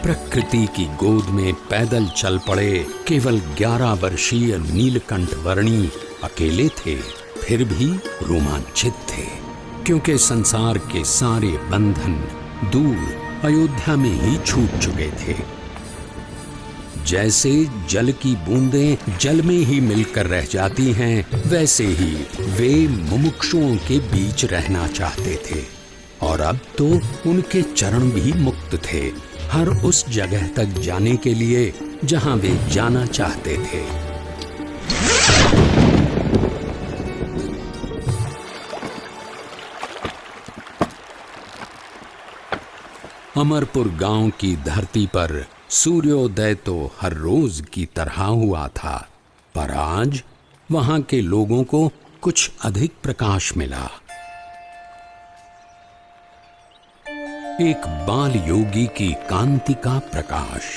प्रकृति की गोद में पैदल चल पड़े केवल 11 वर्षीय नीलकंठ वर्णी अकेले थे, फिर भी रोमांचित थे, क्योंकि संसार के सारे बंधन दूर अयोध्या में ही छूट चुके थे। जैसे जल की बूंदें जल में ही मिलकर रह जाती हैं, वैसे ही वे मुमुक्षुओं के बीच रहना चाहते थे। और अब तो उनके चरण भी मुक्त थे, हर उस जगह तक जाने के लिए जहां वे जाना चाहते थे। अमरपुर गांव की धरती पर सूर्योदय तो हर रोज की तरह हुआ था, पर आज वहां के लोगों को कुछ अधिक प्रकाश मिला। एक बाल योगी की कांति का प्रकाश।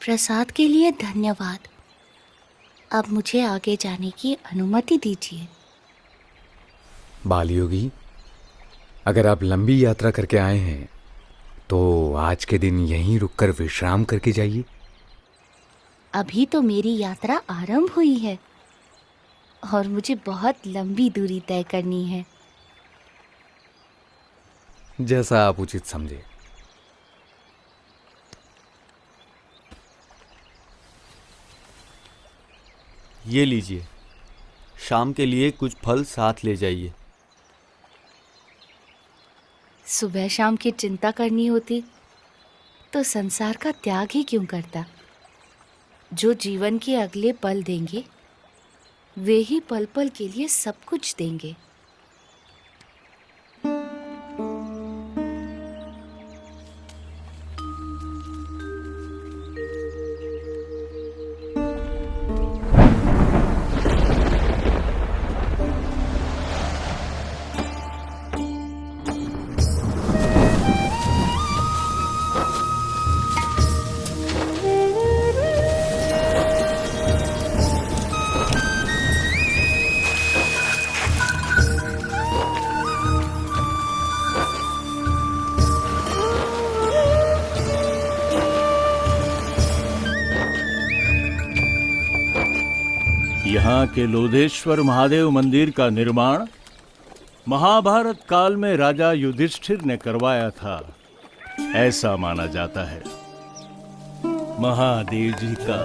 प्रसाद के लिए धन्यवाद। अब मुझे आगे जाने की अनुमति दीजिए। बालयोगी, अगर आप लंबी यात्रा करके आए हैं तो आज के दिन यहीं रुककर विश्राम करके जाइए। अभी तो मेरी यात्रा आरंभ हुई है और मुझे बहुत लंबी दूरी तय करनी है। जैसा आप उचित समझे। ये लीजिए, शाम के लिए कुछ फल साथ ले जाइए। सुबह शाम की चिंता करनी होती तो संसार का त्याग ही क्यों करता। जो जीवन के अगले पल देंगे वे ही पल पल के लिए सब कुछ देंगे। यहाँ के लोधेश्वर महादेव मंदिर का निर्माण महाभारत काल में राजा युधिष्ठिर ने करवाया था, ऐसा माना जाता है। महादेव जी का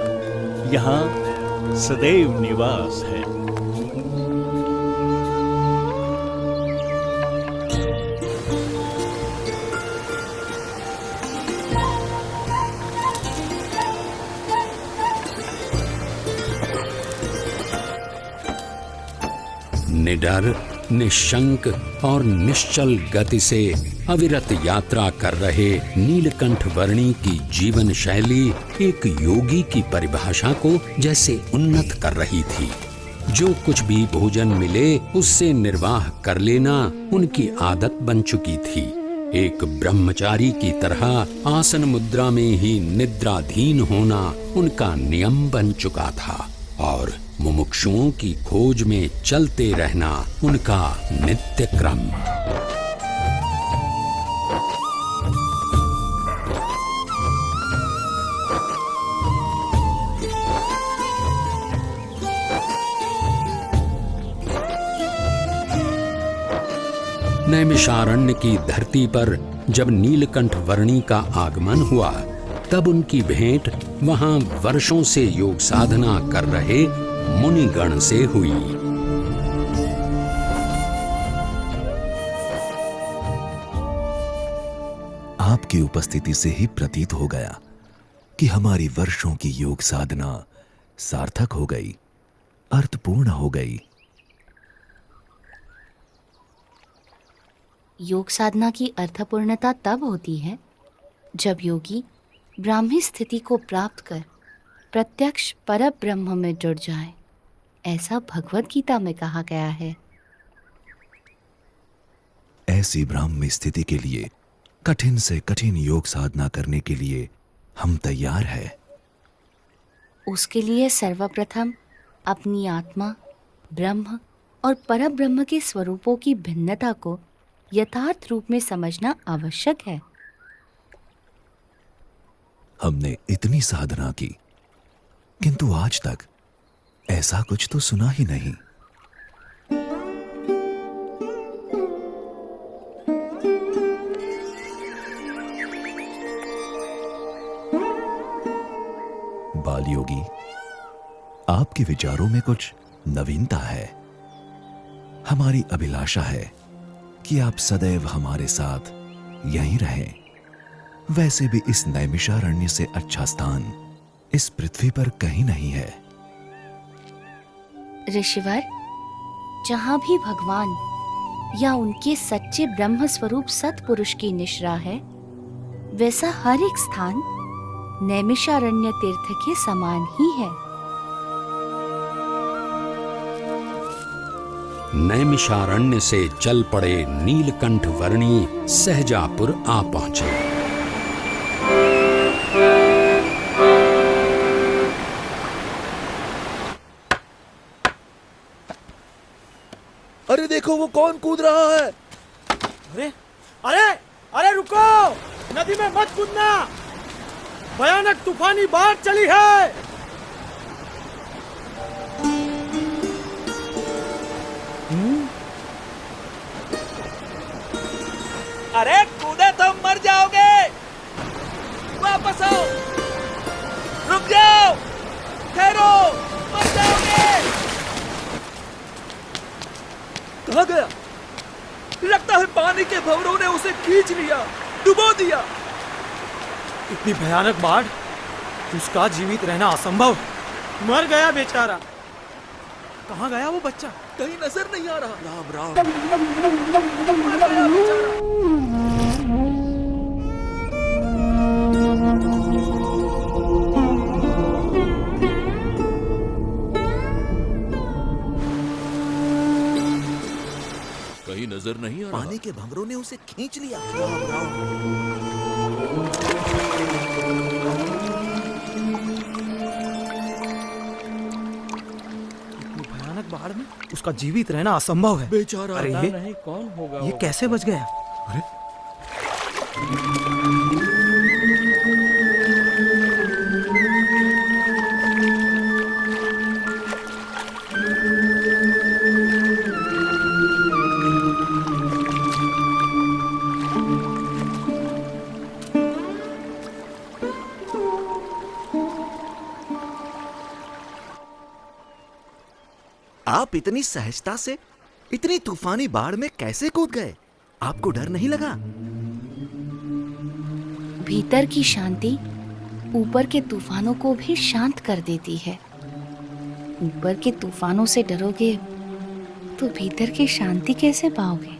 यहाँ सदैव निवास है। निडर, निशंक और निश्चल गति से अविरत यात्रा कर रहे नीलकंठ वर्णी की जीवन शैली एक योगी की परिभाषा को जैसे उन्नत कर रही थी। जो कुछ भी भोजन मिले उससे निर्वाह कर लेना उनकी आदत बन चुकी थी। एक ब्रह्मचारी की तरह आसन मुद्रा में ही निद्राधीन होना उनका नियम बन चुका था और मुमुक्षुओं की खोज में चलते रहना उनका नित्य क्रम। नैमिषारण्य की धरती पर जब नीलकंठ वर्णी का आगमन हुआ तब उनकी भेंट वहां वर्षों से योग साधना कर रहे मुनिगण से हुई। आपकी उपस्थिति से ही प्रतीत हो गया कि हमारी वर्षों की योग साधना सार्थक हो गई, अर्थपूर्ण हो गई। योग साधना की अर्थपूर्णता तब होती है जब योगी ब्राह्मी स्थिति को प्राप्त कर प्रत्यक्ष परम ब्रह्म में जुड़ जाए। ऐसा भगवत गीता में कहा गया है। ऐसी ब्राह्मी स्थिति के लिए कठिन से कठिन योग साधना करने के लिए हम तैयार हैं। उसके लिए सर्वप्रथम अपनी आत्मा, ब्रह्म और परम ब्रह्म के स्वरूपों की भिन्नता को यथार्थ रूप में समझना आवश्यक है। हमने इतनी साधना की, किंतु आज तक ऐसा कुछ तो सुना ही नहीं। बाल योगी, आपके विचारों में कुछ नवीनता है। हमारी अभिलाषा है कि आप सदैव हमारे साथ यहीं रहें। वैसे भी इस नैमिषारण्य से अच्छा स्थान इस पृथ्वी पर कहीं नहीं है। ऋषिवर, जहां भी भगवान या उनके सच्चे ब्रह्म स्वरूप सत्पुरुष की निश्रा है, वैसा हर एक स्थान नैमिषारण्य तीर्थ के समान ही है। नैमिषारण्य से चल पड़े नीलकंठ वर्णी सहजापुर आ पहुंचे। अरे देखो, वो कौन कूद रहा है? अरे अरे अरे रुको, नदी में मत कूदना, भयानक तूफानी बाढ़ चली है। अरे कूदे तो मर जाओगे, वापस आओ, रुक जाओ, ठहरो, मर जाओगे। कहाँ गया? लगता है पानी के भंवरों ने उसे खींच लिया, डुबो दिया। इतनी भयानक बाढ़, उसका जीवित रहना असंभव। मर गया बेचारा। कहाँ गया वो बच्चा? कहीं नजर नहीं आ रहा। राम राम। मर गया बेचारा। कहीं नजर नहीं आ रहा। पानी के भंवरों ने उसे खींच लिया। राम राम। इतनी भयानक बाढ़ में उसका जीवित रहना असंभव है। बेचारा। अरे ये नहीं कौन होगा? ये कैसे बच गया? अरे आप इतनी सहजता से इतनी तूफानी बाढ़ में कैसे कूद गए? आपको डर नहीं लगा? भीतर की शांति ऊपर के तूफानों को भी शांत कर देती है। ऊपर के तूफानों से डरोगे तो भीतर की शांति कैसे पाओगे?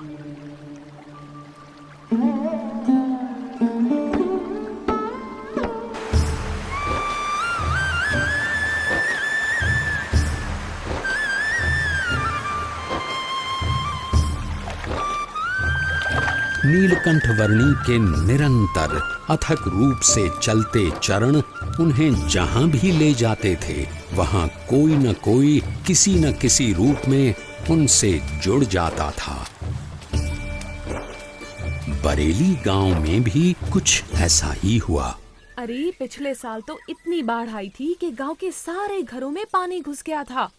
नीलकंठ वर्णी के निरंतर अथक रूप से चलते चरण उन्हें जहां भी ले जाते थे, वहां कोई न कोई किसी न किसी रूप में उनसे जुड़ जाता था। बरेली गांव में भी कुछ ऐसा ही हुआ। अरे पिछले साल तो इतनी बाढ़ आई थी कि गांव के सारे घरों में पानी घुस गया था।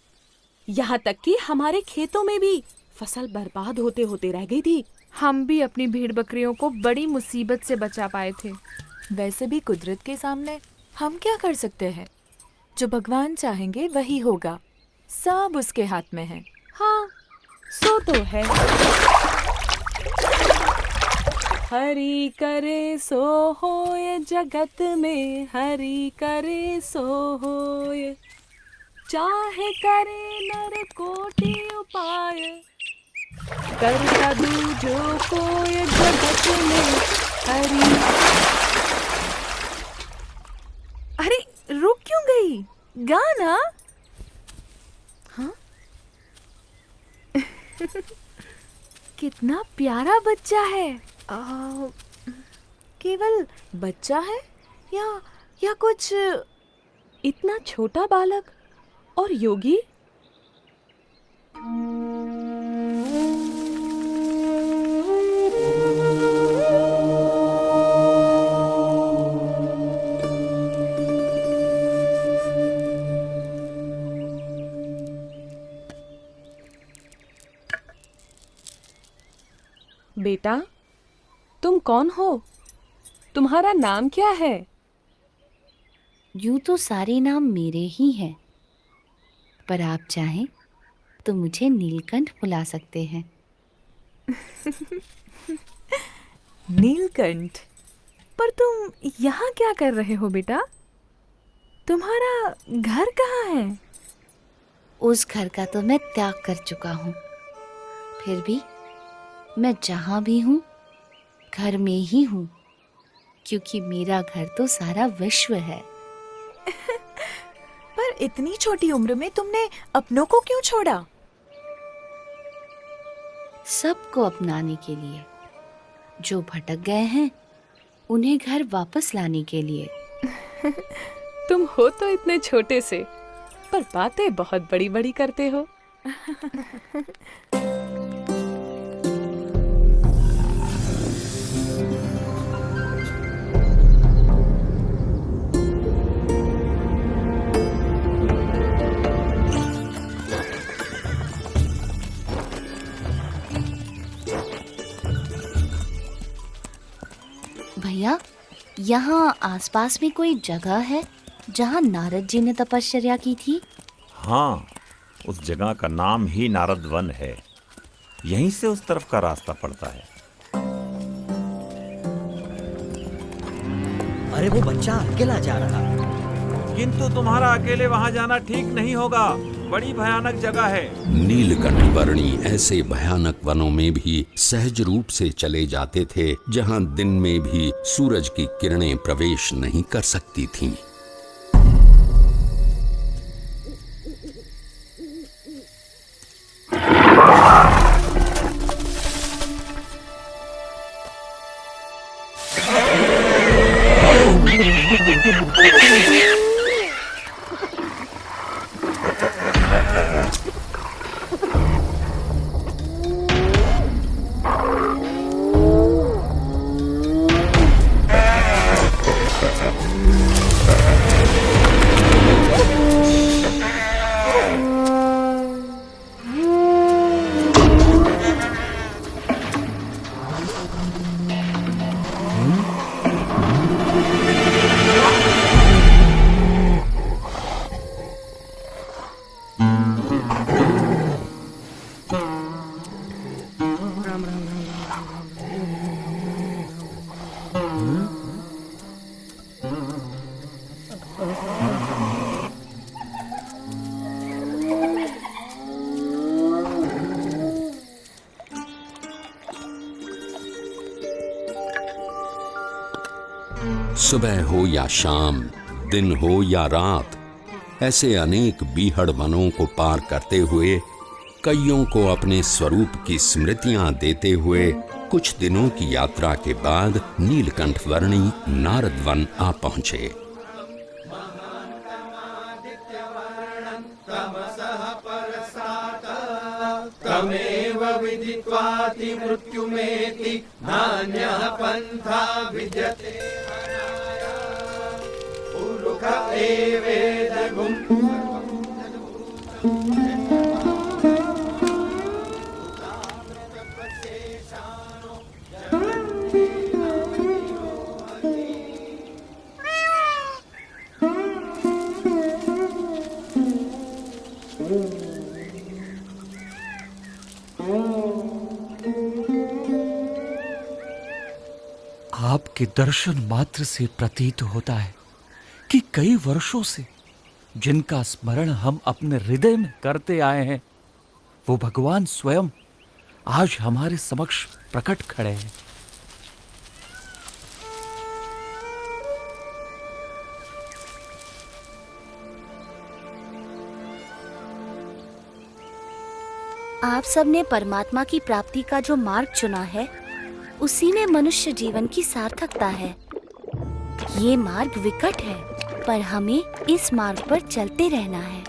यहाँ तक कि हमारे खेतों में भी फसल बर्बाद होते होते रह गई थी। हम भी अपनी भेड़ बकरियों को बड़ी मुसीबत से बचा पाए थे। वैसे भी कुदरत के सामने हम क्या कर सकते हैं? जो भगवान चाहेंगे वही होगा। सब उसके हाथ में है। हाँ, सो तो है। हरि करे सो होय, जगत में हरि करे सो होय। चाहे करे नर कोटि उपाय, कर साधु जो कोय जगत में हरि। अरे रुक क्यों गई? गाना। हाँ? कितना प्यारा बच्चा है। केवल बच्चा है या कुछ इतना छोटा बालक और योगी? बेटा, तुम कौन हो? तुम्हारा नाम क्या है? यूं तो सारे नाम मेरे ही हैं, पर आप चाहें तो मुझे नीलकंठ बुला सकते हैं। नीलकंठ? पर तुम यहाँ क्या कर रहे हो बेटा? तुम्हारा घर कहाँ है? उस घर का तो मैं त्याग कर चुका हूँ। फिर भी मैं जहाँ भी हूँ घर में ही हूँ, क्योंकि मेरा घर तो सारा विश्व है। पर इतनी छोटी उम्र में तुमने अपनों को क्यों छोड़ा? सबको अपनाने के लिए। जो भटक गए हैं उन्हें घर वापस लाने के लिए। तुम हो तो इतने छोटे से, पर बातें बहुत बड़ी बड़ी करते हो। भैया, यहाँ आसपास में कोई जगह है जहाँ नारद जी ने तपश्चर्या की थी? हाँ, उस जगह का नाम ही नारद वन है। यहीं से उस तरफ का रास्ता पड़ता है। अरे वो बच्चा अकेला जा रहा। किंतु तुम्हारा अकेले वहां जाना ठीक नहीं होगा। बड़ी भयानक जगह है। नीलकंठ वर्णी ऐसे भयानक वनों में भी सहज रूप से चले जाते थे, जहां दिन में भी सूरज की किरणें प्रवेश नहीं कर सकती थीं। सुबह हो या शाम, दिन हो या रात, ऐसे अनेक बीहड़ वनों को पार करते हुए, कईयों को अपने स्वरूप की स्मृतियां देते हुए कुछ दिनों की यात्रा के बाद नीलकंठ वर्णी नारद वन आ पहुंचे। तमेव विदित्वाति मृत्युमेति नान्यः पन्था विद्यते। उरुक एवेदगुम् के दर्शन मात्र से प्रतीत होता है कि कई वर्षों से जिनका स्मरण हम अपने हृदय में करते आए हैं, वो भगवान स्वयं आज हमारे समक्ष प्रकट खड़े हैं। आप सबने परमात्मा की प्राप्ति का जो मार्ग चुना है, उसी में मनुष्य जीवन की सार्थकता है। ये मार्ग विकट है, पर हमें इस मार्ग पर चलते रहना है।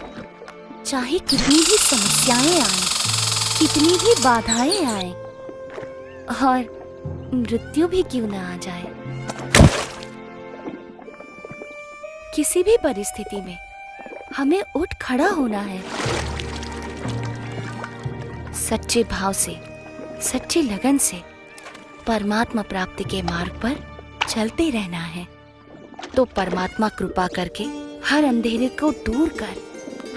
चाहे कितनी भी समस्याएं आए, कितनी भी बाधाएं आए और मृत्यु भी क्यों न आ जाए, किसी भी परिस्थिति में हमें उठ खड़ा होना है। सच्चे भाव से, सच्ची लगन से परमात्मा प्राप्ति के मार्ग पर चलते रहना है, तो परमात्मा कृपा करके हर अंधेरे को दूर कर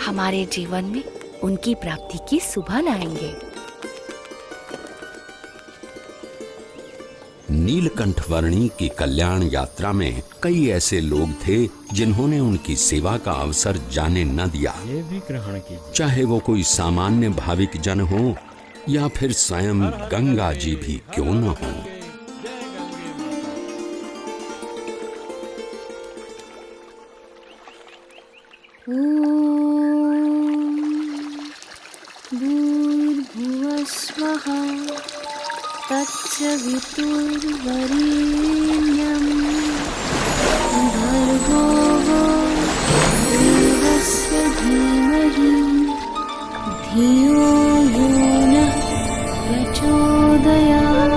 हमारे जीवन में उनकी प्राप्ति की सुबह लाएंगे। नीलकंठ वर्णी की कल्याण यात्रा में कई ऐसे लोग थे जिन्होंने उनकी सेवा का अवसर जाने न दिया। ये भी ग्रहण कीजिए। चाहे वो कोई सामान्य भाविक जन हो या फिर स्वयं गंगा जी भी क्यों न हो। भूर्भुवः स्वः तत्सवितुर्वरेण्यं भर्गो देवस्य धीमहि धियो यो नः प्रचोदयात्।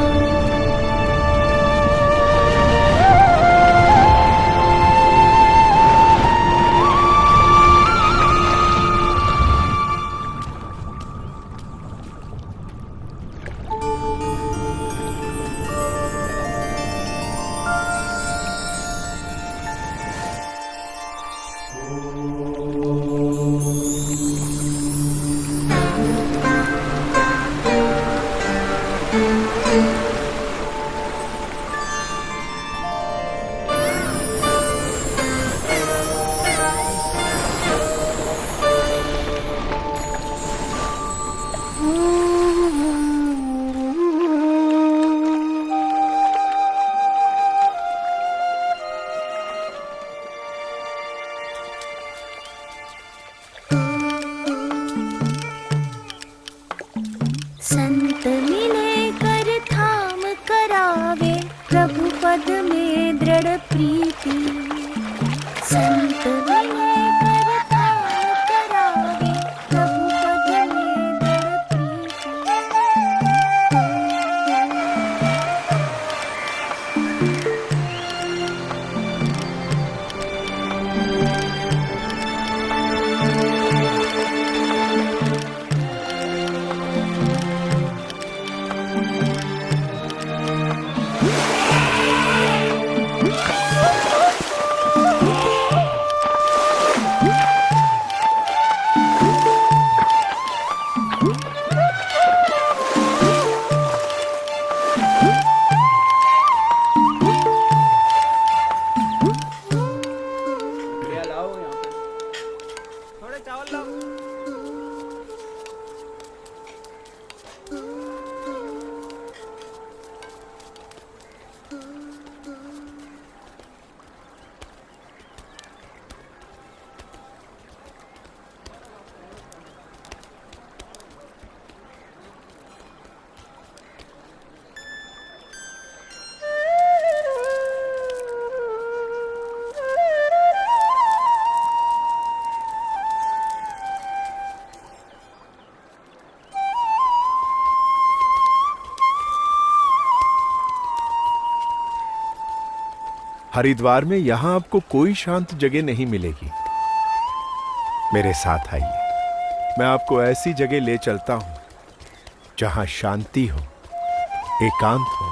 संत मिले कर थाम करावे प्रभु पद में दृढ़ प्रीति। संत मिले कर थाम करावे प्रभु पद में दृढ़ प्रीति। हरिद्वार में यहां आपको कोई शांत जगह नहीं मिलेगी। मेरे साथ आइए, मैं आपको ऐसी जगह ले चलता हूं जहां शांति हो, एकांत हो।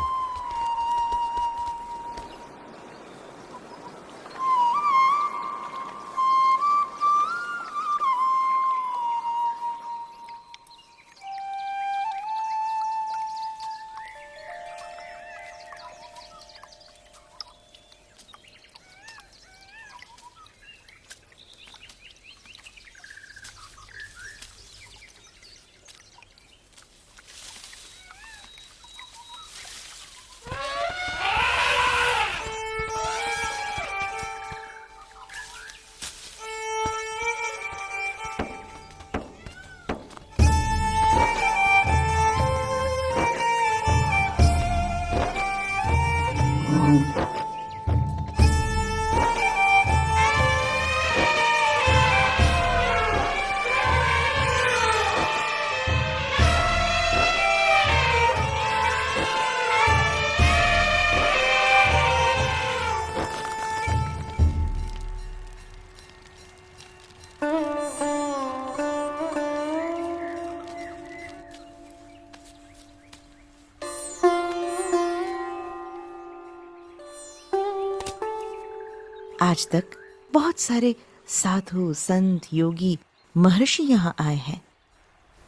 आज तक बहुत सारे साधु, संत, योगी, महर्षि यहाँ आए हैं,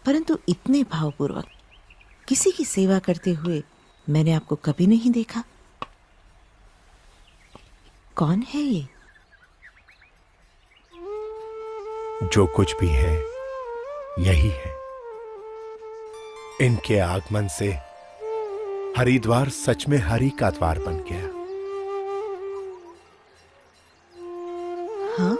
परंतु इतने भावपूर्वक किसी की सेवा करते हुए मैंने आपको कभी नहीं देखा। कौन है ये? जो कुछ भी है यही है। इनके आगमन से हरिद्वार सच में हरि का द्वार बन गया। हाँ?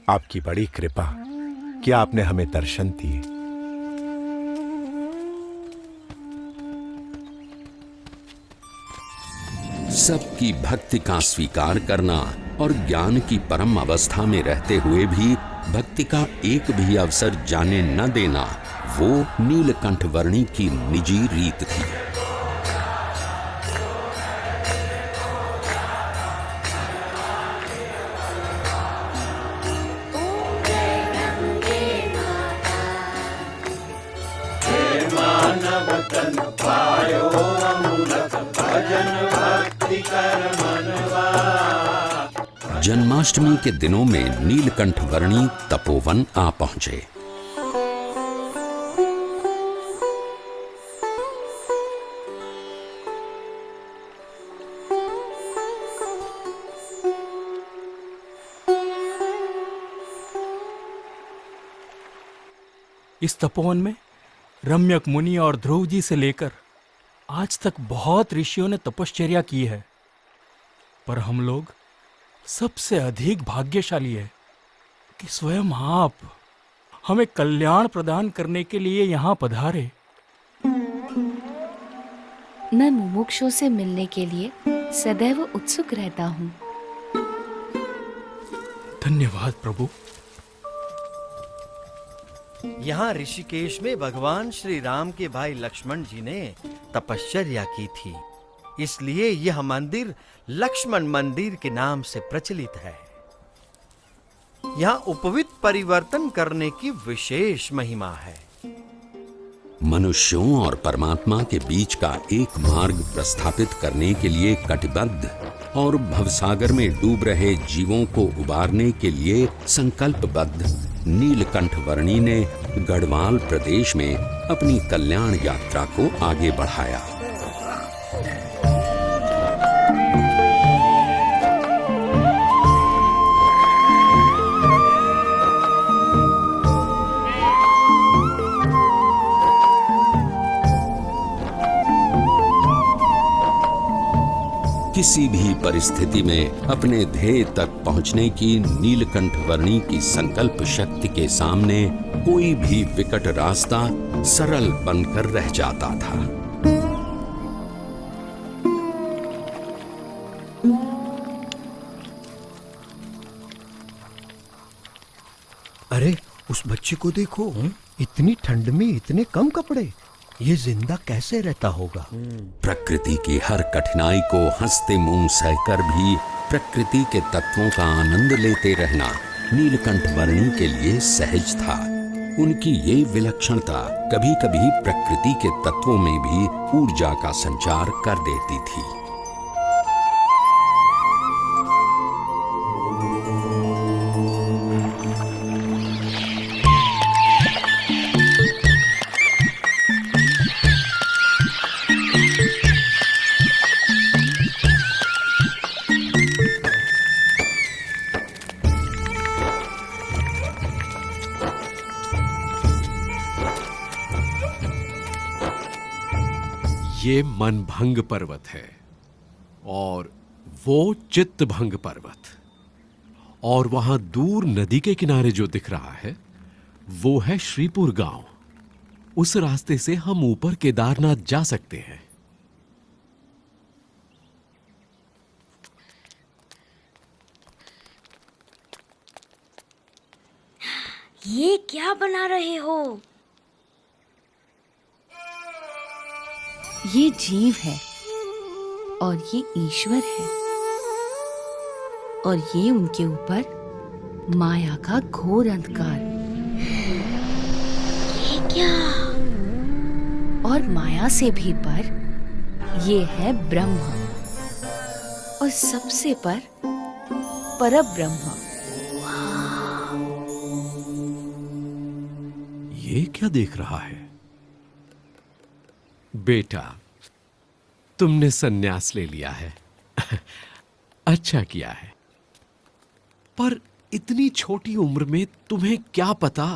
आपकी बड़ी कृपा कि आपने हमें दर्शन दिए। सबकी भक्ति का स्वीकार करना और ज्ञान की परम अवस्था में रहते हुए भी भक्ति का एक भी अवसर जाने न देना, वो नीलकंठ वर्णी की निजी रीत थी। जन्माष्टमी के दिनों में नीलकंठ वर्णी तपोवन आ पहुंचे। इस तपोवन में रम्यक मुनि और ध्रुव जी से लेकर आज तक बहुत ऋषियों ने तपश्चर्या की है, पर हम लोग सबसे अधिक भाग्यशाली है कि स्वयं आप हमें कल्याण प्रदान करने के लिए यहाँ पधारे। मैं मुमुक्षु से मिलने के लिए सदैव उत्सुक रहता हूँ। धन्यवाद प्रभु। यहाँ ऋषिकेश में भगवान श्री राम के भाई लक्ष्मण जी ने तपश्चर्या की थी, इसलिए यह मंदिर लक्ष्मण मंदिर के नाम से प्रचलित है। यहाँ उपवित परिवर्तन करने की विशेष महिमा है। मनुष्यों और परमात्मा के बीच का एक मार्ग प्रस्थापित करने के लिए कटिबद्ध और भवसागर में डूब रहे जीवों को उबारने के लिए संकल्पबद्ध नीलकंठ वर्णी ने गढ़वाल प्रदेश में अपनी कल्याण यात्रा को आगे बढ़ाया। किसी भी परिस्थिति में अपने ध्येय तक पहुंचने की नीलकंठ वर्णी की संकल्प शक्ति के सामने कोई भी विकट रास्ता सरल बनकर रह जाता था। अरे उस बच्चे को देखो, इतनी ठंड में इतने कम कपड़े, ये जिंदा कैसे रहता होगा? प्रकृति की हर कठिनाई को हंसते मुंह सहकर भी प्रकृति के तत्वों का आनंद लेते रहना नीलकंठ वर्णी के लिए सहज था। उनकी ये विलक्षणता कभी कभी प्रकृति के तत्वों में भी ऊर्जा का संचार कर देती थी। ये मनभंग पर्वत है और वो चित्तभंग पर्वत, और वहां दूर नदी के किनारे जो दिख रहा है वो है श्रीपुर गांव। उस रास्ते से हम ऊपर केदारनाथ जा सकते हैं। ये क्या बना रहे हो? ये जीव है और ये ईश्वर है, और ये उनके ऊपर माया का घोर अंधकार। ये क्या? और माया से भी पर ये है ब्रह्म, और सबसे पर परब्रह्म। ये क्या देख रहा है? बेटा, तुमने सन्यास ले लिया है। अच्छा किया है, पर इतनी छोटी उम्र में तुम्हें क्या पता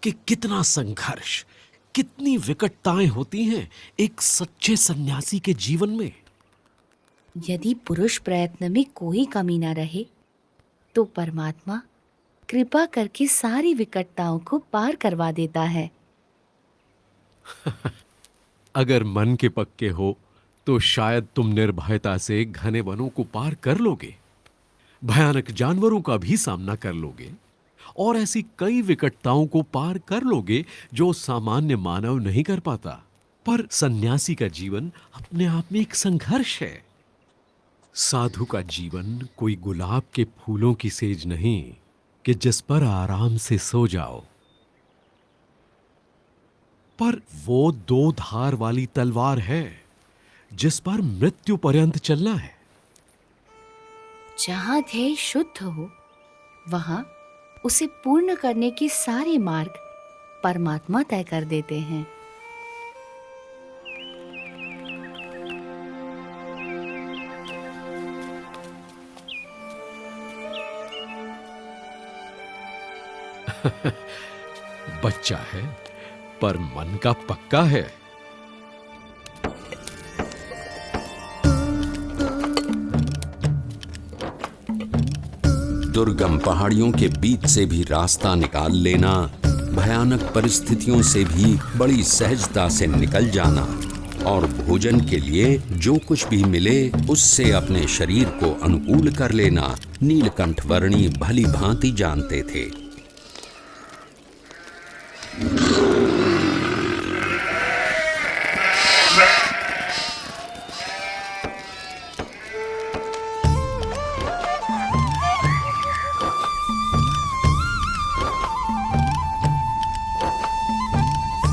कि कितना संघर्ष, कितनी विकटताएं होती हैं एक सच्चे सन्यासी के जीवन में। यदि पुरुष प्रयत्न में कोई कमी न रहे तो परमात्मा कृपा करके सारी विकटताओं को पार करवा देता है। अगर मन के पक्के हो तो शायद तुम निर्भयता से घने वनों को पार कर लोगे, भयानक जानवरों का भी सामना कर लोगे, और ऐसी कई विकटताओं को पार कर लोगे जो सामान्य मानव नहीं कर पाता। पर सन्यासी का जीवन अपने आप में एक संघर्ष है। साधु का जीवन कोई गुलाब के फूलों की सेज नहीं कि जिस पर आराम से सो जाओ, पर वो 2 धार वाली तलवार है जिस पर मृत्यु पर्यंत चलना है। जहां ध्येय शुद्ध हो वहां उसे पूर्ण करने के सारे मार्ग परमात्मा तय कर देते हैं। बच्चा है पर मन का पक्का है। दुर्गम पहाड़ियों के बीच से भी रास्ता निकाल लेना, भयानक परिस्थितियों से भी बड़ी सहजता से निकल जाना, और भोजन के लिए जो कुछ भी मिले उससे अपने शरीर को अनुकूल कर लेना नीलकंठ वर्णी भली भांति जानते थे।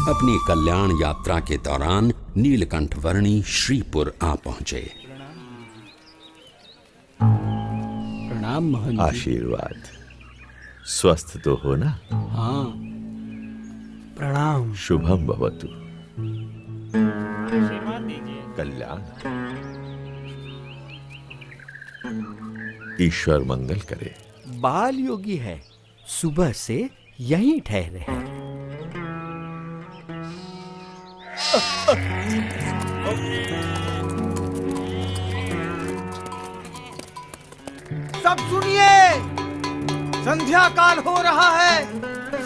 अपनी कल्याण यात्रा के दौरान नीलकंठ वर्णी श्रीपुर आ पहुंचे। प्रणाम महंत जी। आशीर्वाद। स्वस्थ तो हो ना? हाँ, प्रणाम। शुभम भवतु। कल्याण। ईश्वर मंगल करे। बाल योगी है, सुबह से यहीं ठहरे हैं। सब सुनिए, संध्या काल हो रहा है,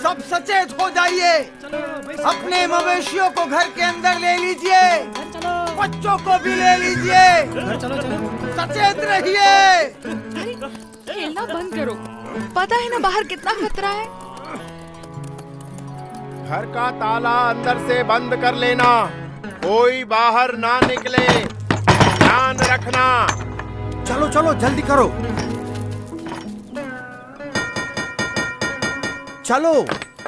सब सचेत हो जाइए। अपने मवेशियों को घर के अंदर ले लीजिए, बच्चों को भी ले लीजिए, सचेत रहिए। खेलना बंद करो, पता है ना बाहर कितना खतरा है। घर का ताला अंदर से बंद कर लेना, कोई बाहर ना निकले, ध्यान रखना। चलो चलो जल्दी करो, चलो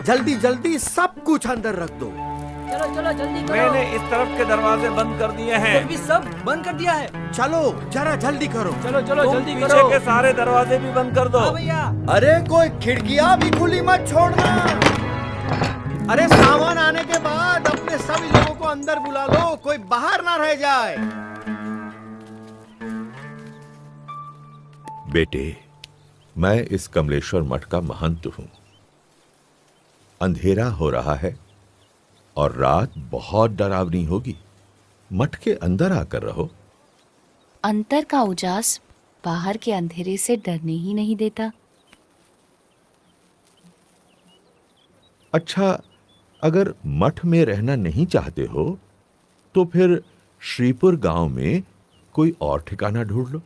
जल्दी जल्दी सब कुछ अंदर रख दो। चलो चलो जल्दी करो। मैंने इस तरफ के दरवाजे बंद कर दिए हैं। फिर भी सब बंद कर दिया है। चलो जरा जल्दी करो। चलो चलो जल्दी करो। पीछे के सारे दरवाजे भी बंद कर दो। हाँ भैया। अरे कोई खिड़कियां भी खुली मत छोड़ना। अरे सामान आने के बाद अपने सभी लोगों को अंदर बुला लो, कोई बाहर ना रह जाए। बेटे, मैं इस कमलेश्वर मठ का महंत हूं। अंधेरा हो रहा है और रात बहुत डरावनी होगी। मठ के अंदर आकर रहो। अंतर का उजास बाहर के अंधेरे से डरने ही नहीं देता। अच्छा, अगर मठ में रहना नहीं चाहते हो तो फिर श्रीपुर गांव में कोई और ठिकाना ढूंढ लो,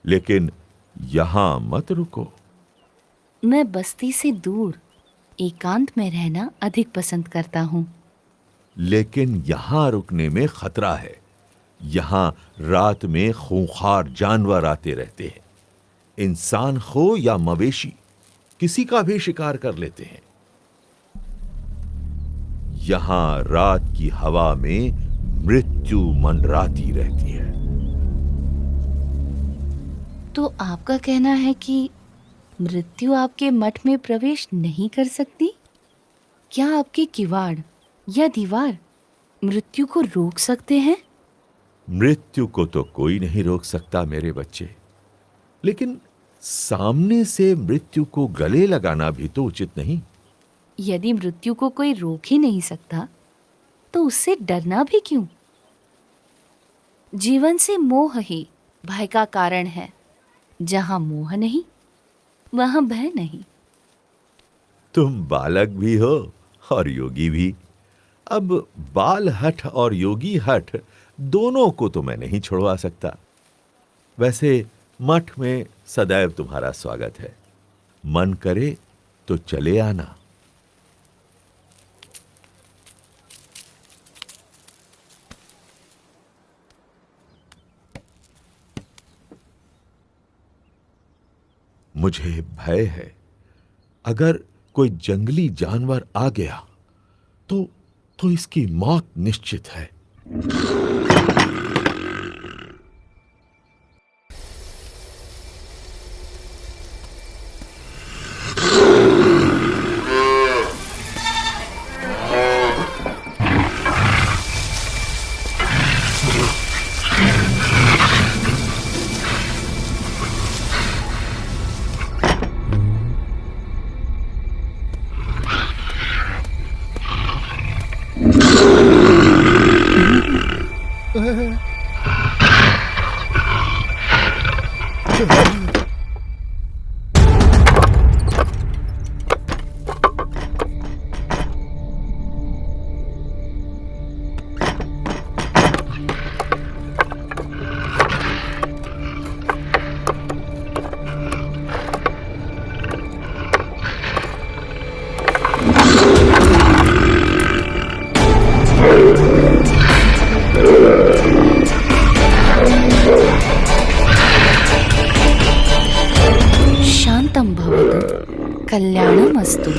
लेकिन यहां मत रुको। मैं बस्ती से दूर एकांत में रहना अधिक पसंद करता हूँ। लेकिन यहां रुकने में खतरा है। यहां रात में खूंखार जानवर आते रहते हैं, इंसान हो या मवेशी। किसी का भी शिकार कर लेते हैं। यहां रात की हवा में मृत्यु मंडराती रहती है। तो आपका कहना है कि मृत्यु आपके मठ में प्रवेश नहीं कर सकती? क्या आपके किवाड़ या दीवार मृत्यु को रोक सकते हैं? मृत्यु को तो कोई नहीं रोक सकता मेरे बच्चे, लेकिन सामने से मृत्यु को गले लगाना भी तो उचित नहीं। यदि मृत्यु को कोई रोक ही नहीं सकता तो उससे डरना भी क्यों? जीवन से मोह ही भय का कारण है। जहां मोह नहीं वहां भय नहीं। तुम बालक भी हो और योगी भी। अब बाल हठ और योगी हठ दोनों को तो मैं नहीं छोड़वा सकता। वैसे मठ में सदैव तुम्हारा स्वागत है। मन करे तो चले आना। मुझे भय है, अगर कोई जंगली जानवर आ गया तो इसकी मौत निश्चित है। शांतं भवतु, कल्याणमस्तु।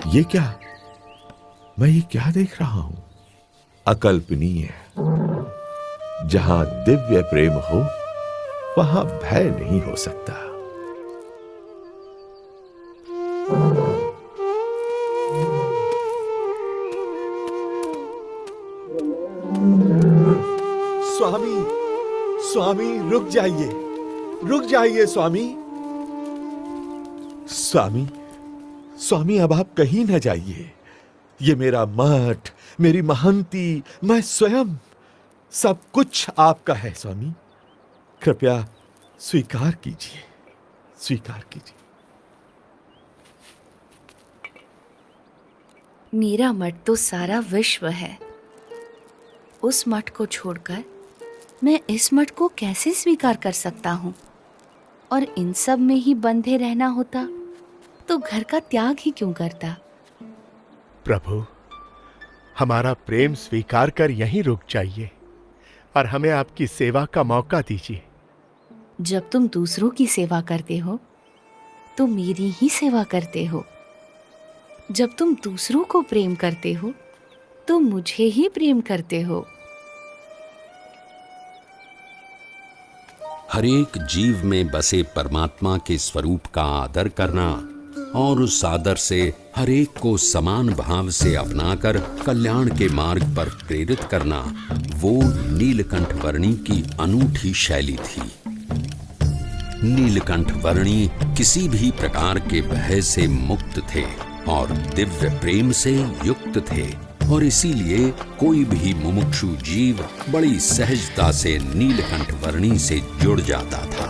ये क्या? मैं ये क्या देख रहा हूं? अकल्पनीय। जहां दिव्य प्रेम हो वहां भय नहीं हो सकता। स्वामी, स्वामी रुक जाइए, रुक जाइए स्वामी। स्वामी, स्वामी अब आप कहीं न जाइए। ये मेरा मठ, मेरी महंती, मैं स्वयं, सब कुछ आपका है स्वामी। कृपया स्वीकार कीजिए, स्वीकार कीजिए। मेरा मठ तो सारा विश्व है। उस मठ को छोड़कर मैं इस मठ को कैसे स्वीकार कर सकता हूँ? और इन सब में ही बंधे रहना होता तो घर का त्याग ही क्यों करता? प्रभु, हमारा प्रेम स्वीकार कर यहीं रुक जाइए और हमें आपकी सेवा का मौका दीजिए। जब तुम दूसरों की सेवा करते हो तो मेरी ही सेवा करते हो। जब तुम दूसरों को प्रेम करते हो तो मुझे ही प्रेम करते हो। हरेक जीव में बसे परमात्मा के स्वरूप का आदर करना और उस आदर से हरेक को समान भाव से अपनाकर कल्याण के मार्ग पर प्रेरित करना, वो नीलकंठ वर्णी की अनूठी शैली थी। नीलकंठ वर्णी किसी भी प्रकार के भय से मुक्त थे और दिव्य प्रेम से युक्त थे, और इसीलिए कोई भी मुमुक्षु जीव बड़ी सहजता से नीलकंठ वर्णी से जुड़ जाता था।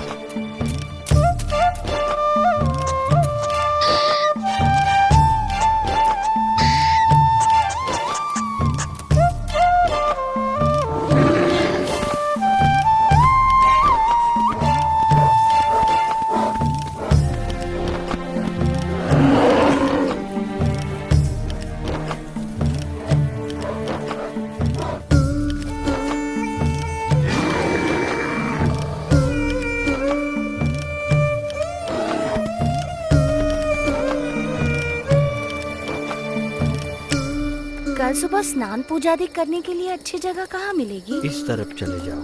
कल सुबह स्नान पूजा आदि करने के लिए अच्छी जगह कहाँ मिलेगी? इस तरफ चले जाओ।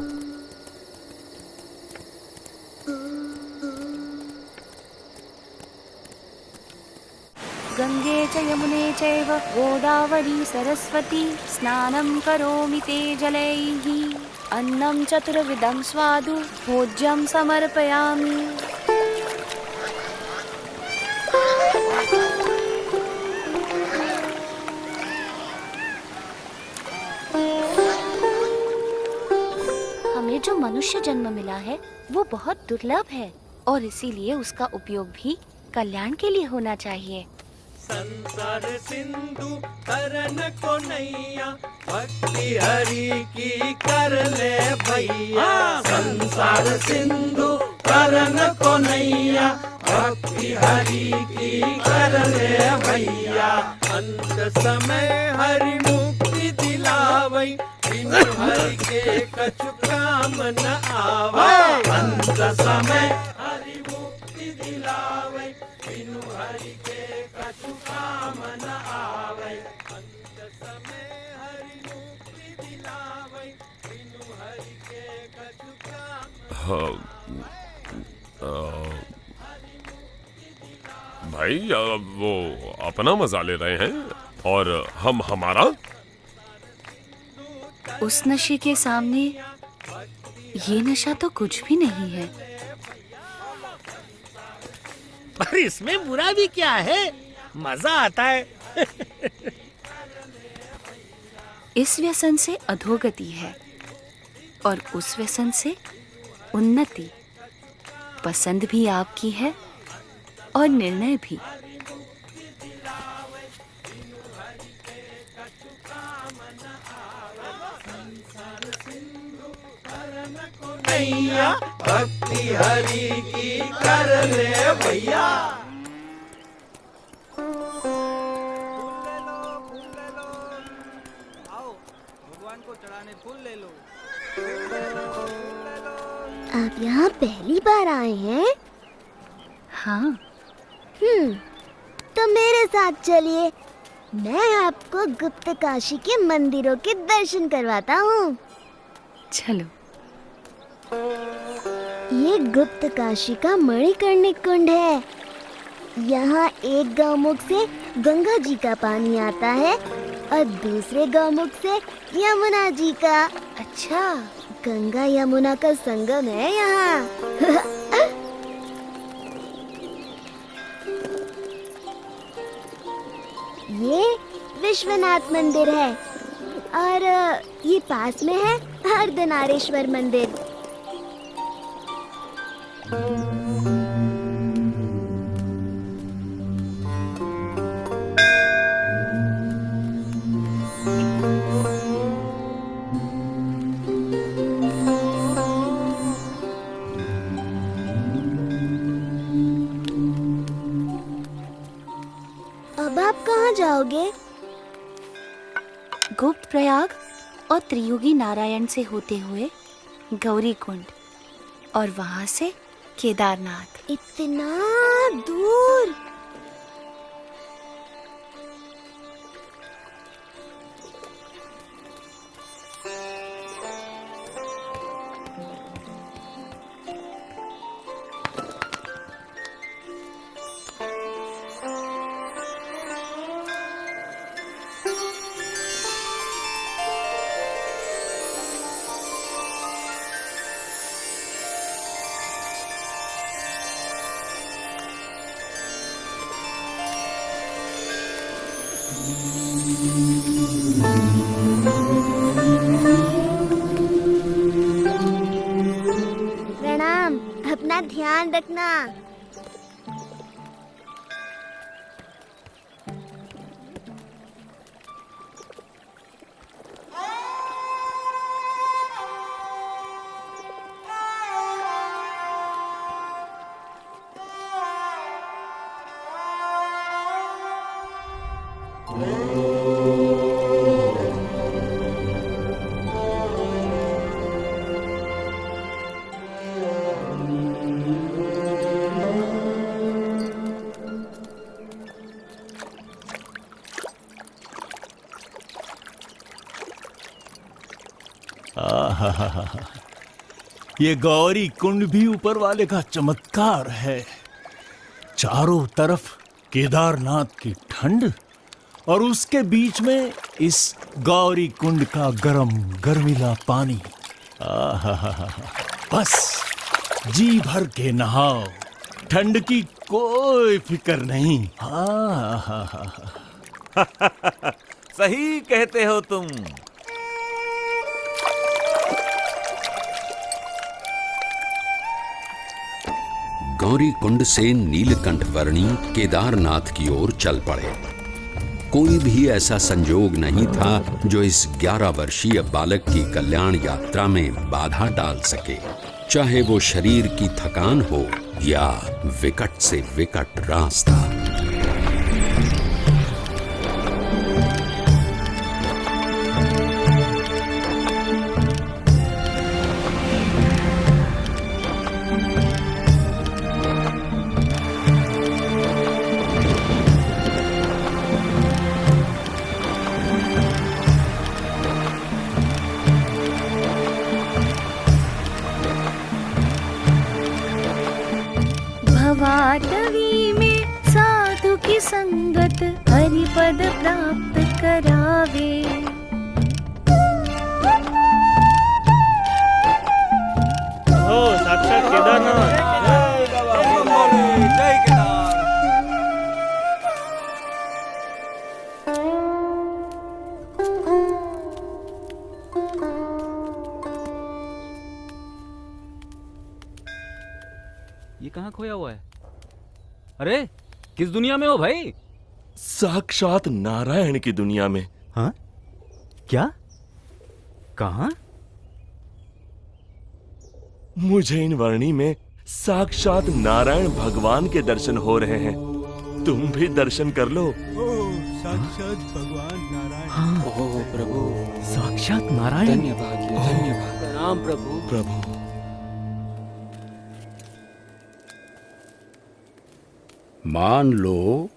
गंगे च यमुने चैव गोदावरी सरस्वती स्नानं करोमि ते जलैः अन्नं चतुर्विधं स्वादु भोज्यं समर्पयामि। हमें जो मनुष्य जन्म मिला है वो बहुत दुर्लभ है और इसीलिए उसका उपयोग भी कल्याण के लिए होना चाहिए। संसार सिंधु तरन को नैया भक्ति हरि की कर ले भैया। संसार सिंधु तरन को नैया भक्ति हरि की कर ले भैया। अंत समय हरि मुक्ति दिलावै बिनु हरि के कछु काम न आवा। अंत समय हरि मुक्ति दिलावै बिनु हरि के कछु काम न आवे। अंत समय हरि मुक्ति दिलावै बिनु हरि के कछु काम। भाई वो अपना मजा ले रहे हैं और हम हमारा। उस नशे के सामने ये नशा तो कुछ भी नहीं है। पर इसमें बुरा भी क्या है, मजा आता है। इस व्यसन से अधोगति है और उस व्यसन से उन्नति। पसंद भी आपकी है और निर्णय भी। नैया भक्ति हरि की कर ले भैया। भगवान को चढ़ाने फूल ले लो। आप यहाँ पहली बार आए हैं? हाँ। तो मेरे साथ चलिए, मैं आपको गुप्त काशी के मंदिरों के दर्शन करवाता हूँ। चलो। ये गुप्त काशी का मणिकर्णिक कुंड है। यहाँ एक गौमुख से गंगा जी का पानी आता है और दूसरे गौमुख से यमुना जी का। अच्छा, गंगा यमुना का संगम है यहाँ। ये विश्वनाथ मंदिर है और ये पास में है अर्धनारेश्वर मंदिर। अब आप कहाँ जाओगे? गुप्त प्रयाग और त्रियुगी नारायण से होते हुए गौरी कुंड और वहां से केदारनाथ। इतना दूर? प्रणाम, अपना ध्यान रखना। ये गौरी कुंड भी ऊपर वाले का चमत्कार है। चारों तरफ केदारनाथ की ठंड और उसके बीच में इस गौरी कुंड का गरम गर्मीला पानी। आहा, बस जी भर के नहाओ, ठंड की कोई फिक्र नहीं। सही कहते हो तुम। गौरी कुंड से नीलकंठ वर्णी केदारनाथ की ओर चल पड़े। कोई भी ऐसा संजोग नहीं था जो इस 11 वर्षीय बालक की कल्याण यात्रा में बाधा डाल सके, चाहे वो शरीर की थकान हो या विकट से विकट रास्ता। भवाटवी में साधु की संगत हरिपद प्राप्त करावे। ओ साक्षात केदारनाथ। जय केदार। ये कहाँ खोया हुआ है? अरे किस दुनिया में हो भाई? साक्षात नारायण की दुनिया में। हाँ? क्या? कहाँ? मुझे इन वर्णी में साक्षात नारायण भगवान के दर्शन हो रहे हैं। तुम भी दर्शन कर लो। साक्षात भगवान नारायण। हाँ। ओह प्रभु, साक्षात नारायण। धन्यवाद धन्यवाद। प्रणाम प्रभु। प्रभु मान लो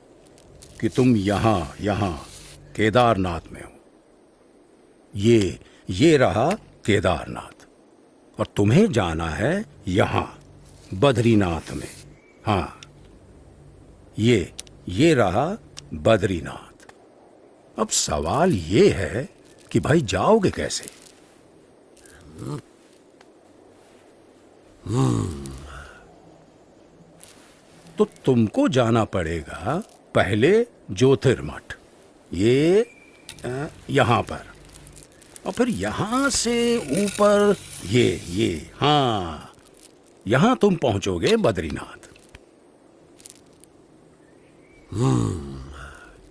कि तुम यहां केदारनाथ में हो। ये रहा केदारनाथ और तुम्हें जाना है यहां बद्रीनाथ में। हाँ, ये रहा बद्रीनाथ। अब सवाल ये है कि भाई जाओगे कैसे? तो तुमको जाना पड़ेगा पहले ज्योतिर्मठ, ये यहां पर, और फिर यहां से ऊपर ये हाँ, यहां तुम पहुंचोगे बद्रीनाथ।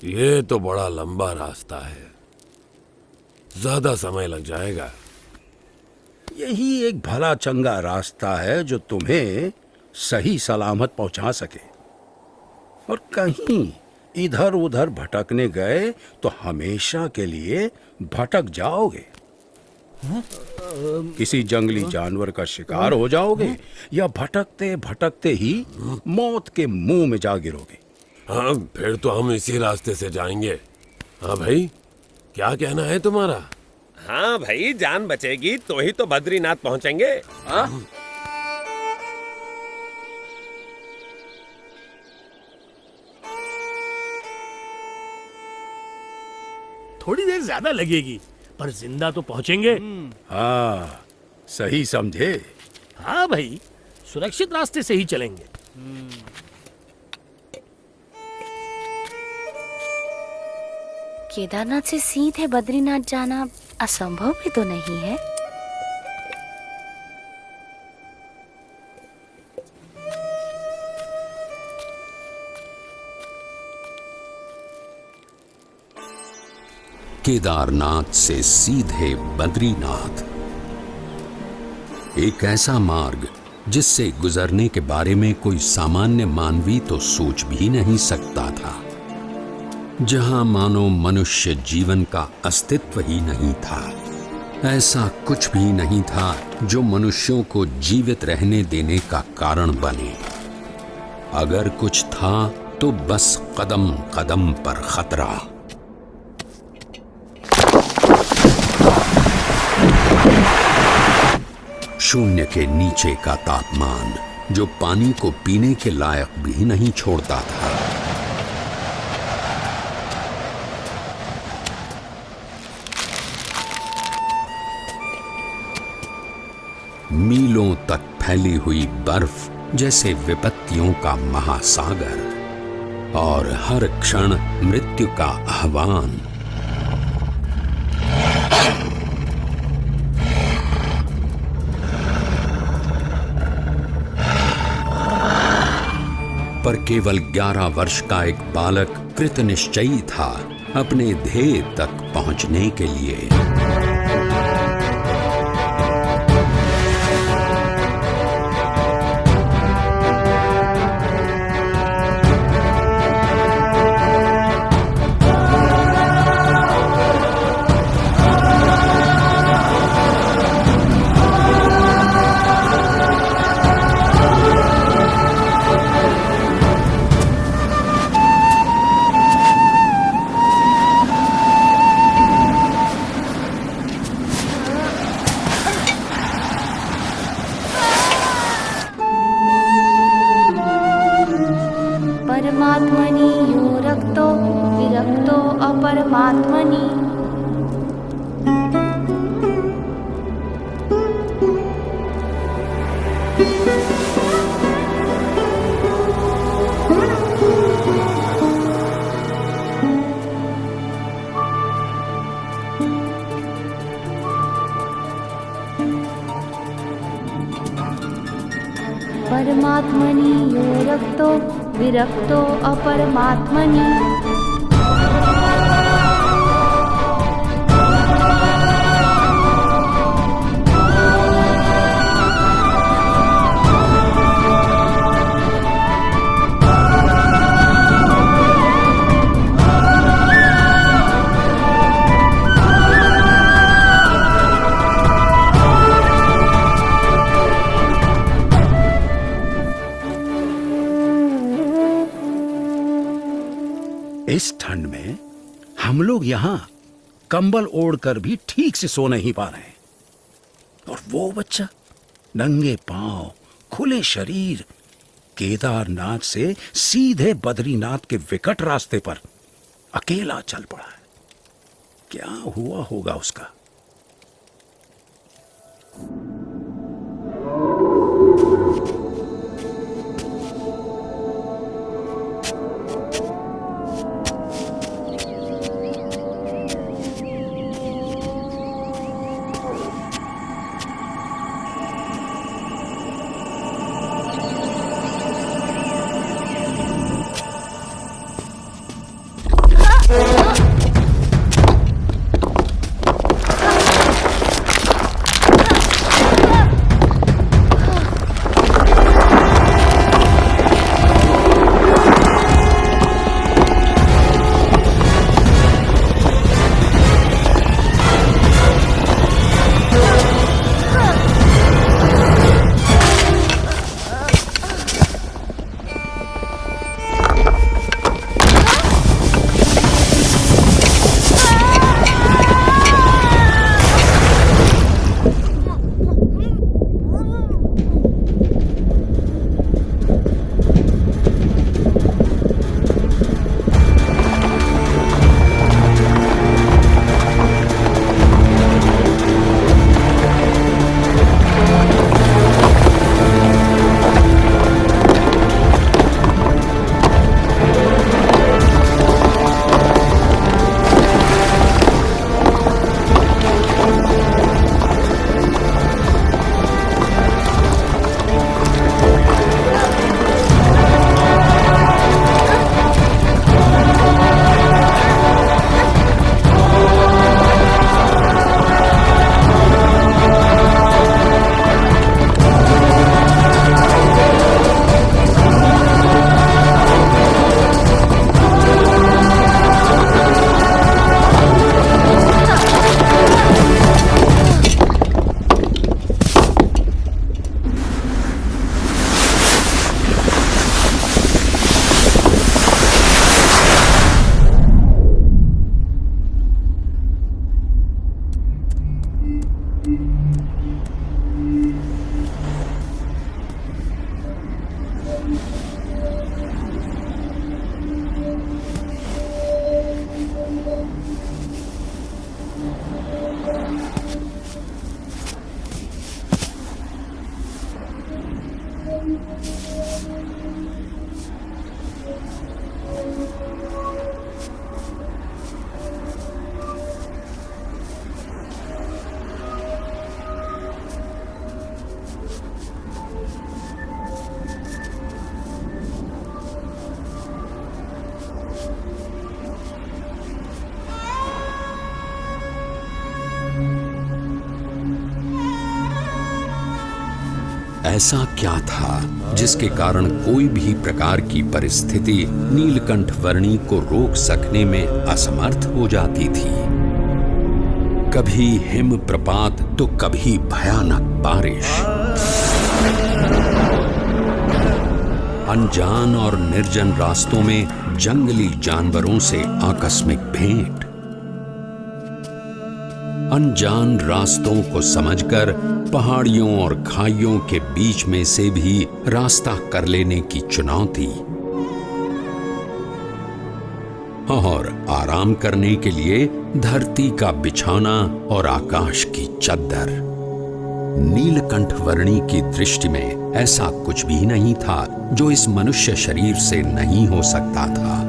ये तो बड़ा लंबा रास्ता है, ज्यादा समय लग जाएगा। यही एक भला चंगा रास्ता है जो तुम्हें सही सलामत पहुंचा सके। और कहीं इधर उधर भटकने गए तो हमेशा के लिए भटक जाओगे। किसी जंगली जानवर का शिकार हो जाओगे या भटकते भटकते ही मौत के मुंह में जा गिरोगे। हाँ, फिर तो हम इसी रास्ते से जाएंगे। हाँ भाई, क्या कहना है तुम्हारा? हाँ भाई, जान बचेगी तो ही तो बद्रीनाथ पहुंचेंगे। हाँ? थोड़ी देर ज्यादा लगेगी पर जिंदा तो पहुंचेंगे। हाँ, सही समझे। हाँ भाई, सुरक्षित रास्ते से ही चलेंगे। केदारनाथ से सीधे बद्रीनाथ जाना असंभव भी तो नहीं है। केदारनाथ से सीधे बद्रीनाथ, एक ऐसा मार्ग जिससे गुजरने के बारे में कोई सामान्य मानवी तो सोच भी नहीं सकता था, जहां मानो मनुष्य जीवन का अस्तित्व ही नहीं था। ऐसा कुछ भी नहीं था जो मनुष्यों को जीवित रहने देने का कारण बने। अगर कुछ था तो बस कदम कदम पर खतरा। शून्य के नीचे का तापमान जो पानी को पीने के लायक भी नहीं छोड़ता था। मीलों तक फैली हुई बर्फ जैसे विपत्तियों का महासागर और हर क्षण मृत्यु का आह्वान। पर केवल 11 वर्ष का एक बालक कृत निश्चयी था अपने ध्येय तक पहुंचने के लिए। परमात्मनि यो रक्तो विरक्तो अपरमात्मनि। परमात्मनि यो रक्तो विरक्तो अपरमात्मनि। इस ठंड में हम लोग यहाँ कंबल ओढ़कर भी ठीक से सो नहीं पा रहे हैं, और वो बच्चा नंगे पांव खुले शरीर केदारनाथ से सीधे बद्रीनाथ के विकट रास्ते पर अकेला चल पड़ा है। क्या हुआ होगा उसका? ऐसा क्या था जिसके कारण कोई भी प्रकार की परिस्थिति नीलकंठ वर्णी को रोक सकने में असमर्थ हो जाती थी। कभी हिम प्रपात तो कभी भयानक बारिश, अनजान और निर्जन रास्तों में जंगली जानवरों से आकस्मिक भेंट, अनजान रास्तों को समझकर पहाड़ियों और खाइयों के बीच में से भी रास्ता कर लेने की चुनौती, और आराम करने के लिए धरती का बिछौना और आकाश की चद्दर। नीलकंठ वर्णी की दृष्टि में ऐसा कुछ भी नहीं था जो इस मनुष्य शरीर से नहीं हो सकता था।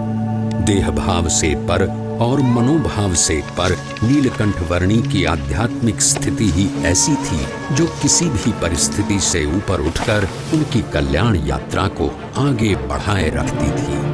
देह भाव से पर और मनोभाव से पर नीलकंठ वर्णी की आध्यात्मिक स्थिति ही ऐसी थी जो किसी भी परिस्थिति से ऊपर उठकर उनकी कल्याण यात्रा को आगे बढ़ाए रखती थी।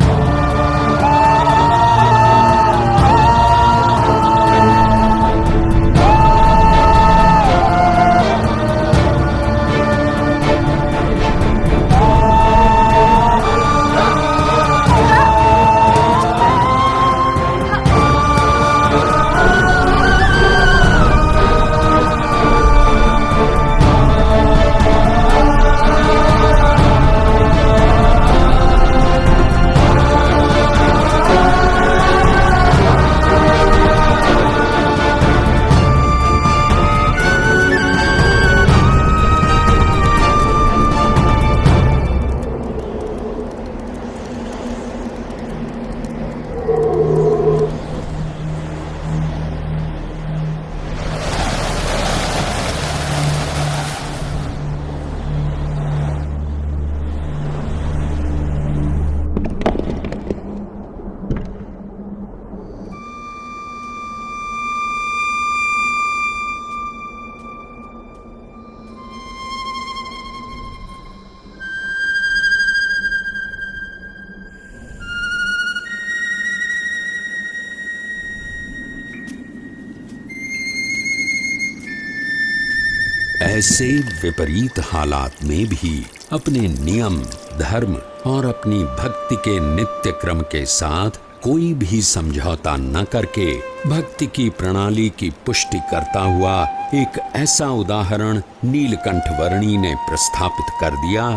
ऐसे विपरीत हालात में भी अपने नियम, धर्म और अपनी भक्ति के नित्य क्रम के साथ कोई भी समझौता न करके भक्ति की प्रणाली की पुष्टि करता हुआ एक ऐसा उदाहरण नीलकंठ वर्णी ने प्रस्थापित कर दिया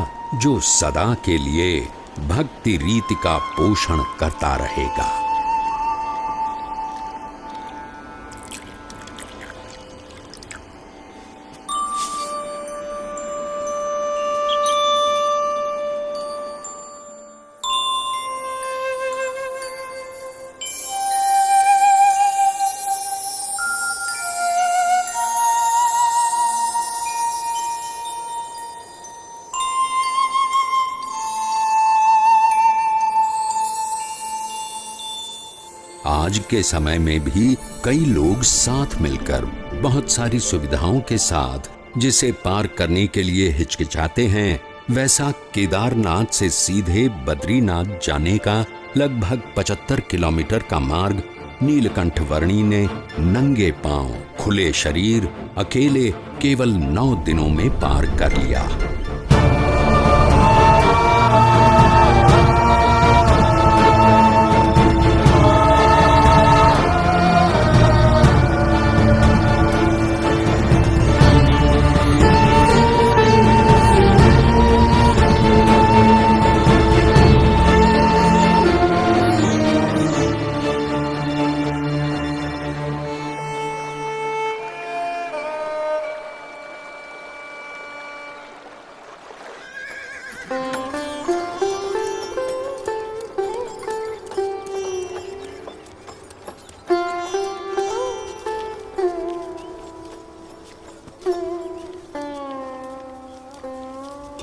जो सदा के लिए भक्ति रीति का पोषण करता रहेगा। आज के समय में भी कई लोग साथ मिलकर बहुत सारी सुविधाओं के साथ जिसे पार करने के लिए हिचकिचाते हैं, वैसा केदारनाथ से सीधे बद्रीनाथ जाने का लगभग 75 किलोमीटर का मार्ग नीलकंठ वर्णी ने नंगे पांव, खुले शरीर, अकेले केवल 9 दिनों में पार कर लिया।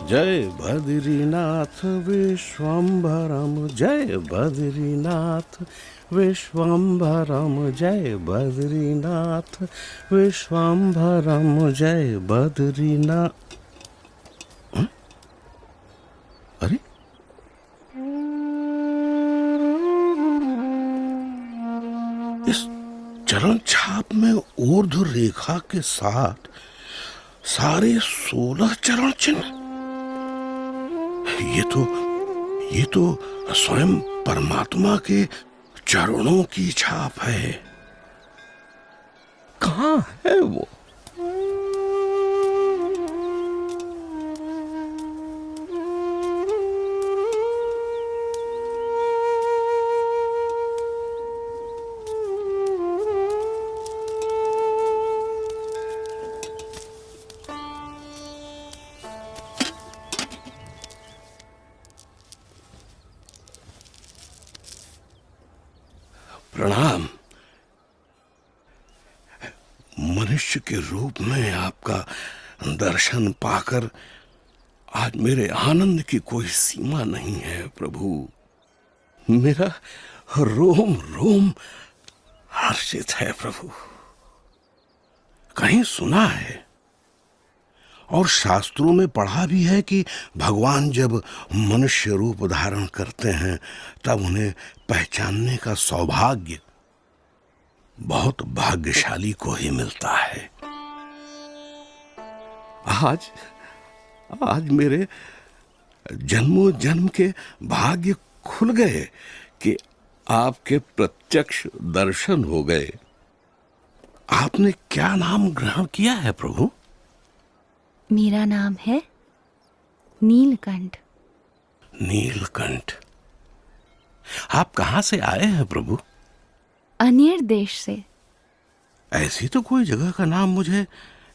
जय बद्रीनाथ विश्वम्भरम, जय बद्रीनाथ विश्वम्भरम, जय बद्रीनाथ विश्वम्भरम, जय बद्रीनाथ। अरे इस चरण छाप में ऊर्ध्व रेखा के साथ सारे 16 चरण चिन्ह। ये तो स्वयं परमात्मा के चरणों की छाप है। कहाँ है वो? प्रणाम। मनुष्य के रूप में आपका दर्शन पाकर आज मेरे आनंद की कोई सीमा नहीं है प्रभु। मेरा रोम रोम हर्षित है प्रभु। कहीं सुना है और शास्त्रों में पढ़ा भी है कि भगवान जब मनुष्य रूप धारण करते हैं तब उन्हें पहचानने का सौभाग्य बहुत भाग्यशाली को ही मिलता है। आज मेरे जन्मों जन्म के भाग्य खुल गए कि आपके प्रत्यक्ष दर्शन हो गए। आपने क्या नाम ग्रहण किया है प्रभु? मेरा नाम है नीलकंठ। नीलकंठ। आप कहां से आए हैं प्रभु? अनेर देश से। ऐसी तो कोई जगह का नाम मुझे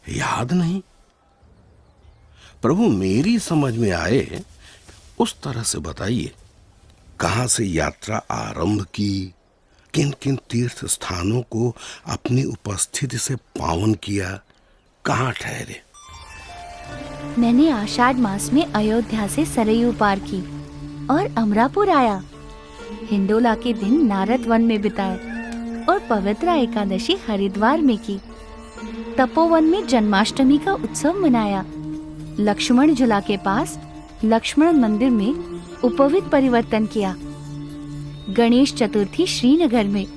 याद नहीं प्रभु। मेरी समझ में आए उस तरह से बताइए। कहां से यात्रा आरंभ की, किन किन तीर्थ स्थानों को अपनी उपस्थिति से पावन किया, कहां ठहरे? मैंने आषाढ़ मास में अयोध्या से सरयू पार की और अमरापुर आया। हिंडोला के दिन नारद वन में बिताए और पवित्र एकादशी हरिद्वार में की। तपोवन में जन्माष्टमी का उत्सव मनाया। लक्ष्मण झूला के पास लक्ष्मण मंदिर में उपवित परिवर्तन किया। गणेश चतुर्थी श्रीनगर में,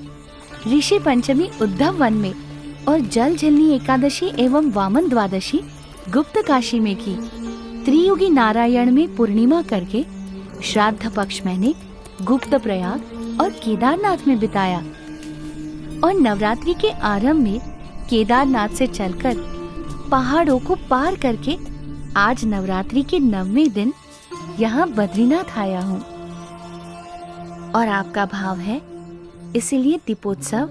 ऋषि पंचमी उद्धव वन में और जल झलनी एकादशी एवं वामन द्वादशी गुप्त काशी में की। त्रियुगी नारायण में पूर्णिमा करके श्राद्ध पक्ष मैंने गुप्त प्रयाग और केदारनाथ में बिताया और नवरात्रि के आरंभ में केदारनाथ से चलकर पहाड़ों को पार करके आज नवरात्रि के 9वें दिन यहाँ बद्रीनाथ आया हूँ। और आपका भाव है, इसीलिए दीपोत्सव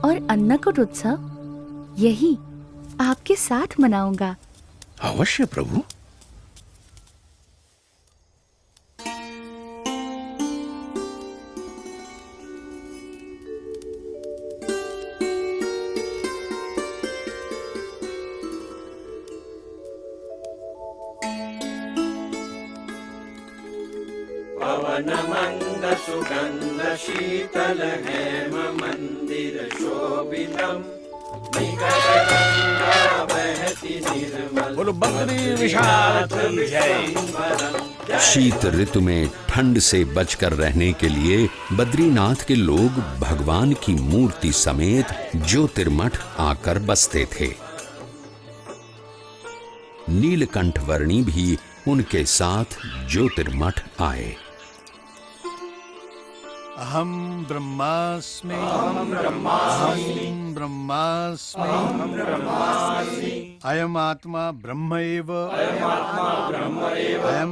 और अन्नकूट उत्सव यही आपके साथ मनाऊंगा। अवश्य प्रभु। पवन मंद सुगंध शीतल हेम मंदिर शोभितम, शीत ऋतु में ठंड से बचकर रहने के लिए बद्रीनाथ के लोग भगवान की मूर्ति समेत ज्योतिर्मठ आकर बसते थे। नीलकंठ वर्णी भी उनके साथ ज्योतिर्मठ आए। अहम ब्रह्मास्मि अयम आत्मा ब्रह्म एव अयम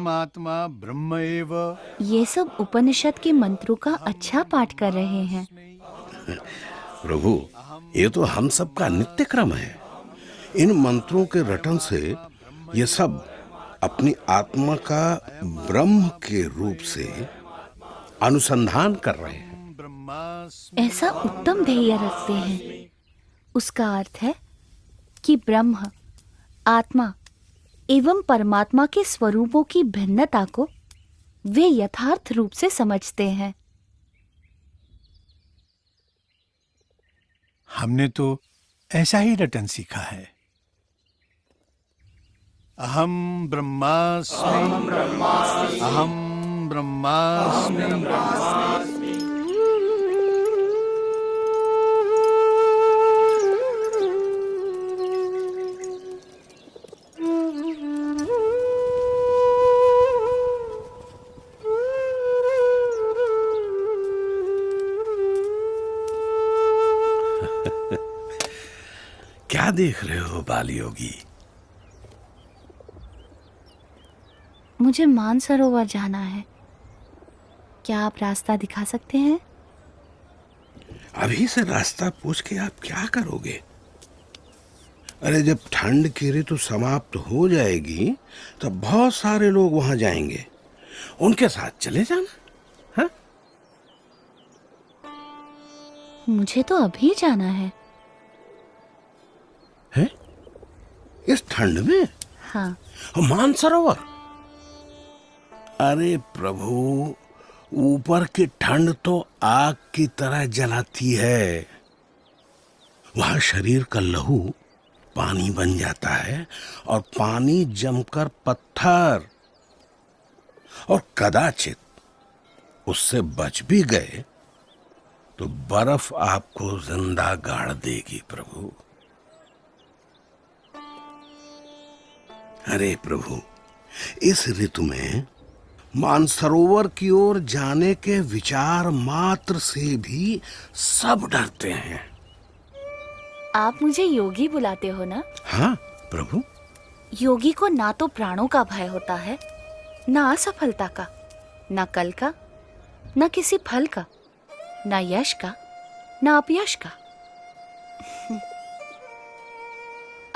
आत्मा ब्रह्म एव। ये सब उपनिषद के मंत्रों का अच्छा पाठ कर रहे हैं। प्रभु, ये तो हम सब का नित्य क्रम है। इन मंत्रों के रटन से ये सब अपनी आत्मा का ब्रह्म के रूप से अनुसंधान कर रहे हैं। ऐसा उत्तम ध्येय रखते हैं। उसका अर्थ है कि ब्रह्म, आत्मा एवं परमात्मा के स्वरूपों की भिन्नता को वे यथार्थ रूप से समझते हैं। हमने तो ऐसा ही रटन सीखा है। अहम ब्रह्मास्मि, अहम ब्रह्मास्मि। क्या देख रहे हो बाल योगी? मुझे मानसरोवर जाना है। क्या आप रास्ता दिखा सकते हैं? अभी से रास्ता पूछ के आप क्या करोगे? अरे जब ठंड की ऋतु समाप्त हो जाएगी तब बहुत सारे लोग वहां जाएंगे, उनके साथ चले जाना। हाँ? मुझे तो अभी जाना है। है? इस ठंड में? हाँ। मानसरोवर? अरे प्रभु, ऊपर की ठंड तो आग की तरह जलाती है। वहां शरीर का लहू पानी बन जाता है और पानी जमकर पत्थर, और कदाचित उससे बच भी गए तो बर्फ आपको जिंदा गाड़ देगी प्रभु। अरे प्रभु, इस ऋतु में मानसरोवर की ओर जाने के विचार मात्र से भी सब डरते हैं। आप मुझे योगी बुलाते हो ना? हाँ प्रभु। योगी को ना तो प्राणों का भय होता है, ना असफलता का, ना कल का, ना किसी फल का, ना यश का, ना अपयश का।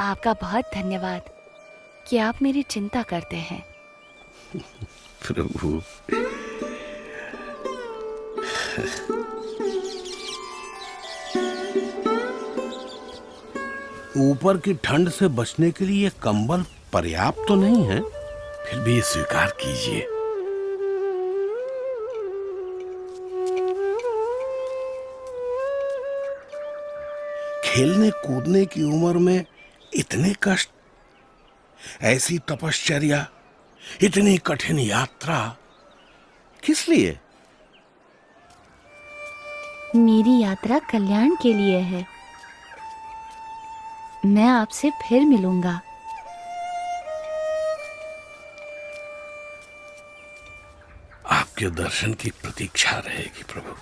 आपका बहुत धन्यवाद कि आप मेरी चिंता करते हैं। प्रभु, ऊपर की ठंड से बचने के लिए कंबल पर्याप्त तो नहीं है, फिर भी स्वीकार कीजिए। खेलने कूदने की उम्र में इतने कष्ट, ऐसी तपश्चर्या, इतनी कठिन यात्रा किस लिए? मेरी यात्रा कल्याण के लिए है। मैं आपसे फिर मिलूंगा। आपके दर्शन की प्रतीक्षा रहेगी प्रभु।